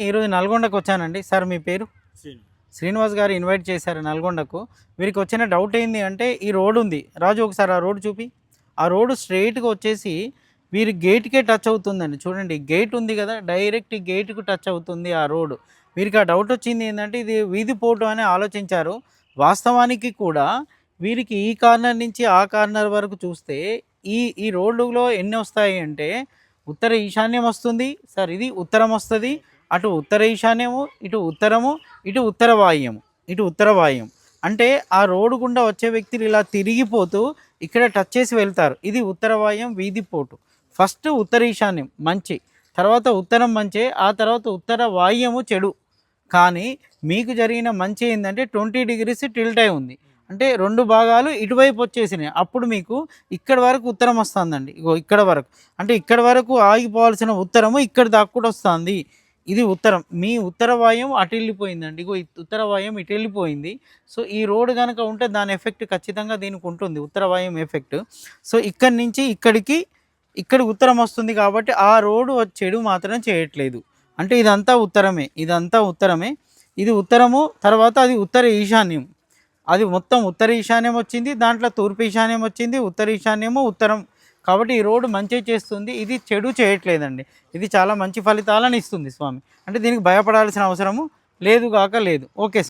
ఈరోజు నల్గొండకు వచ్చానండి. సార్ మీ పేరు? శ్రీను. శ్రీనివాస్ గారు ఇన్వైట్ చేశారు నల్గొండకు. వీరికి వచ్చిన డౌట్ ఏంది అంటే ఈ రోడ్ ఉంది. రాజు ఒకసారి ఆ రోడ్ చూపి. ఆ రోడ్ స్ట్రెయిట్‌గా వచ్చేసి వీరి గేట్‌కే టచ్ అవుతుందండి. చూడండి గేట్ ఉంది కదా! డైరెక్ట్ గేట్‌కు టచ్ అవుతుంది ఆ రోడ్. వీరికి ఆ డౌట్ వచ్చింది ఏందంటే ఇది వీధి పోటు అని ఆలోచించారు. వాస్తవానికి కూడా వీరికి ఈ కార్నర్ నుంచి ఆ కార్నర్ వరకు చూస్తే ఈ ఈ రోడ్డులో ఎన్ని వస్తాయి అంటే ఉత్తర ఈశాన్యం వస్తుంది. సార్ ఇది ఉత్తరం వస్తది. అటు ఉత్తర ఈశాన్యము, ఇటు ఉత్తరము, ఇటు ఉత్తర వాయువ్యము, ఇటు ఉత్తర వాయువ్యం. అంటే ఆ రోడ్డు గుండా వచ్చే వ్యక్తులు ఇలా తిరిగిపోతూ ఇక్కడ టచ్ చేసి వెళ్తారు. ఇది ఉత్తర వాయువ్యం వీధి పోటు. ఫస్ట్ ఉత్తర ఈశాన్యం మంచి, తర్వాత ఉత్తరం మంచే, ఆ తర్వాత ఉత్తర వాయువ్యము చెడు. కానీ మీకు జరిగిన మంచి ఏంటంటే 20 డిగ్రీస్ టిల్ట్ అయి ఉంది. అంటే 2 భాగాలు ఇటువైపు వచ్చేసినాయి. అప్పుడు మీకు ఇక్కడి వరకు ఉత్తరం వస్తుందండి. ఇగో ఇక్కడ వరకు. అంటే ఇక్కడ వరకు ఆగిపోవాల్సిన ఉత్తరము ఇక్కడ దాకా కూడా వస్తుంది. ఇది ఉత్తరం. మీ ఉత్తర వాయువ్యం అటు వెళ్ళిపోయిందండి. ఇగో ఉత్తర వాయువ్యం ఇటు వెళ్ళిపోయింది. సో ఈ రోడ్ కనుక ఉంటే దాని ఎఫెక్ట్ ఖచ్చితంగా దీనికి ఉంటుంది. ఉత్తర వాయువ్యం ఎఫెక్ట్. సో ఇక్కడి నుంచి ఇక్కడికి ఇక్కడ ఉత్తరం వస్తుంది కాబట్టి ఆ రోడ్డు చెడు మాత్రం చేయట్లేదు. అంటే ఇదంతా ఉత్తరమే. ఇదంతా ఉత్తరమే. ఇది ఉత్తరము, తర్వాత అది ఉత్తర ఈశాన్యం. అది మొత్తం ఉత్తర ఈశాన్యం వచ్చింది. దాంట్లో తూర్పు ఈశాన్యం వచ్చింది. ఉత్తర ఈశాన్యము ఉత్తరం. కాబట్టి ఈ రోడ్డు మంచి చేస్తుంది. ఇది చెడు చేయట్లేదండి. ఇది చాలా మంచి ఫలితాలను ఇస్తుంది స్వామి. అంటే దీనికి భయపడాల్సిన అవసరము లేదు గాక లేదు. ఓకే.